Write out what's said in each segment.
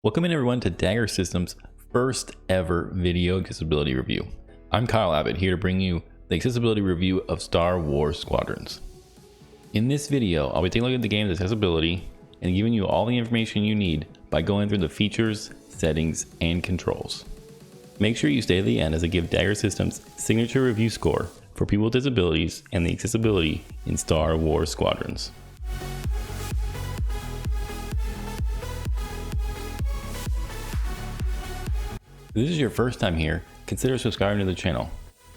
Welcome in everyone to DAGERSystem's first ever video accessibility review. I'm Kyle Abbate, here to bring you the accessibility review of Star Wars Squadrons. In this video, I'll be taking a look at the game's accessibility and giving you all the information you need by going through the features, settings, and controls. Make sure you stay to the end as I give DAGERSystem's signature review score for people with disabilities and the accessibility in Star Wars Squadrons. If this is your first time here, consider subscribing to the channel.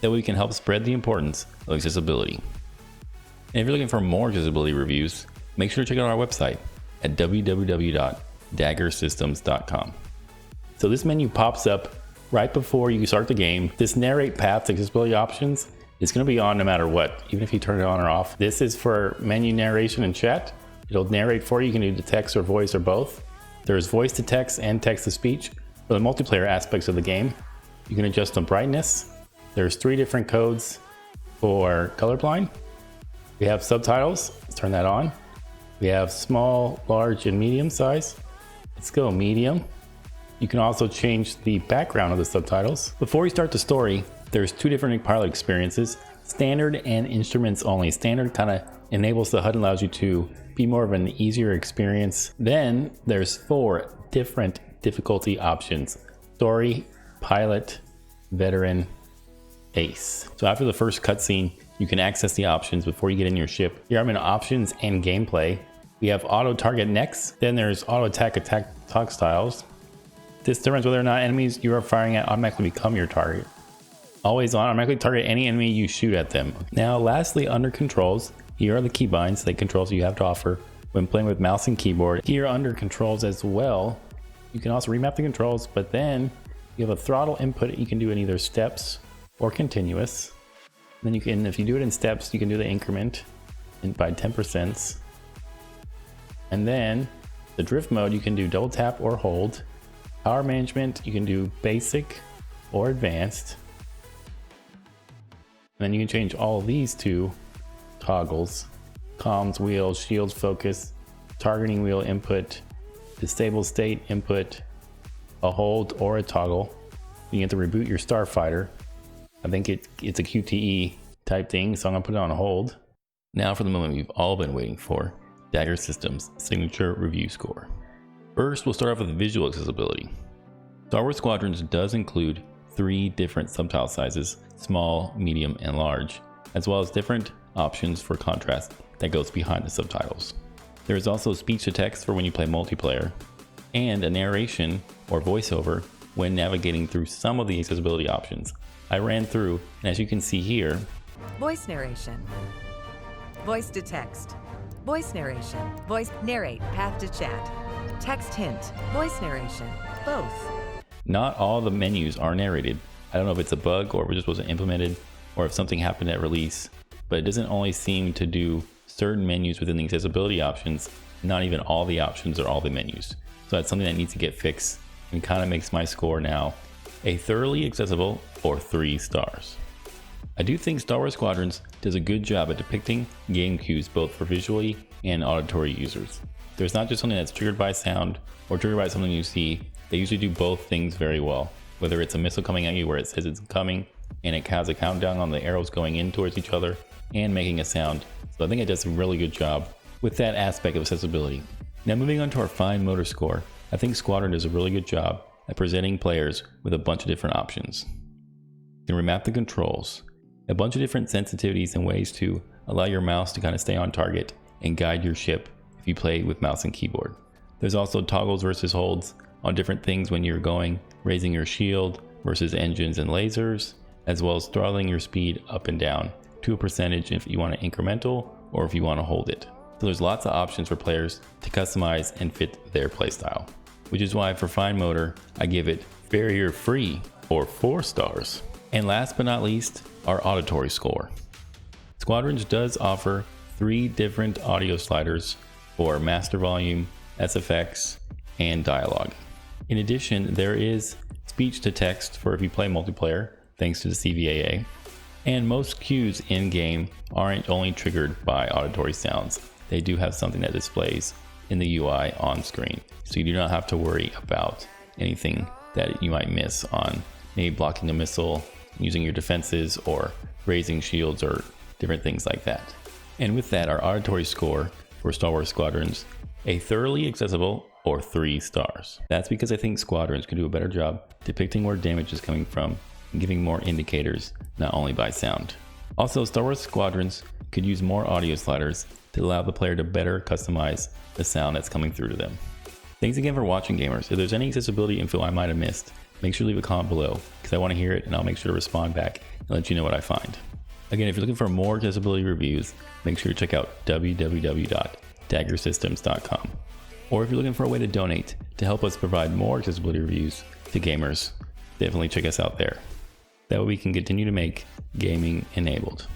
That way we can help spread the importance of accessibility. And if you're looking for more accessibility reviews, make sure to check out our website at www.dagersystems.com. So this menu pops up right before you start the game. This narrate path to accessibility options is going to be on no matter what, even if you turn it on or off. This is for menu narration and chat. It'll narrate for you. You can do the text or voice or both. There's voice to text and text to speech. For the multiplayer aspects of the game, you can adjust the brightness. There's 3 different codes for colorblind. We have subtitles. Let's turn that on. We have small, large, and medium size. Let's go medium. You can also change the background of the subtitles. Before we start the story, there's 2 different pilot experiences, standard and instruments only. Standard kind of enables the HUD and allows you to be more of an easier experience. Then there's 4 different difficulty options: story, pilot, veteran, ace. So after the first cutscene, you can access the options before you get in your ship. Here I'm in options and gameplay. We have auto target next, then there's auto attack talk styles. This determines whether or not enemies you are firing at automatically become your target. Always on, automatically target any enemy you shoot at them. Now lastly, under controls, here are the keybinds, the controls you have to offer when playing with mouse and keyboard. Here under controls as well, you can also remap the controls, but then you have a throttle input you can do in either steps or continuous. And then you can, if you do it in steps, you can do the increment by 10%. And then the drift mode, you can do double tap or hold. Power management, you can do basic or advanced. And then you can change all of these to toggles: comms wheel, shield focus, targeting wheel input, disable state input, a hold or a toggle. You get to reboot your starfighter. I think it's a QTE type thing, so I'm gonna put it on hold. Now for the moment we've all been waiting for, DAGERSystem's signature review score. First, we'll start off with visual accessibility. Star Wars Squadrons does include 3 different subtitle sizes: small, medium, and large, as well as different options for contrast that goes behind the subtitles. There is also speech to text for when you play multiplayer, and a narration or voiceover when navigating through some of the accessibility options. I ran through, and as you can see here, voice narration, voice to text, voice narration, voice narrate, path to chat, text hint, voice narration, both. Not all the menus are narrated. I don't know if it's a bug or if it just wasn't implemented or if something happened at release, but it doesn't only seem to do certain menus within the accessibility options, not even all the options or all the menus. So that's something that needs to get fixed and kind of makes my score now a thoroughly accessible or 3 stars. I do think Star Wars Squadrons does a good job at depicting game cues both for visually and auditory users. There's not just something that's triggered by sound or triggered by something you see. They usually do both things very well. Whether it's a missile coming at you where it says it's coming and it has a countdown on the arrows going in towards each other and making a sound. So I think it does a really good job with that aspect of accessibility. Now moving on to our fine motor score, I think Squadron does a really good job at presenting players with a bunch of different options. You can remap the controls, a bunch of different sensitivities and ways to allow your mouse to kind of stay on target and guide your ship if you play with mouse and keyboard. There's also toggles versus holds on different things when you're going, raising your shield versus engines and lasers, as well as throttling your speed up and down to a percentage if you want to incremental or if you want to hold it. So there's lots of options for players to customize and fit their playstyle, which is why for fine motor, I give it barrier free or 4 stars. And last but not least, our auditory score. Squadrons does offer 3 different audio sliders for master volume, SFX, and dialogue. In addition, there is speech to text for if you play multiplayer, thanks to the CVAA. And most cues in game aren't only triggered by auditory sounds. They do have something that displays in the UI on screen. So you do not have to worry about anything that you might miss on maybe blocking a missile, using your defenses, or raising shields, or different things like that. And with that, our auditory score for Star Wars Squadrons, a thoroughly accessible, or 3 stars. That's because I think Squadrons can do a better job depicting where damage is coming from and giving more indicators, not only by sound. Also, Star Wars Squadrons could use more audio sliders to allow the player to better customize the sound that's coming through to them. Thanks again for watching, gamers. If there's any accessibility info I might have missed, make sure to leave a comment below because I want to hear it, and I'll make sure to respond back and let you know what I find. Again, if you're looking for more accessibility reviews, make sure to check out www.DAGERSystems.com. Or if you're looking for a way to donate to help us provide more accessibility reviews to gamers, definitely check us out there. That way we can continue to make gaming enabled.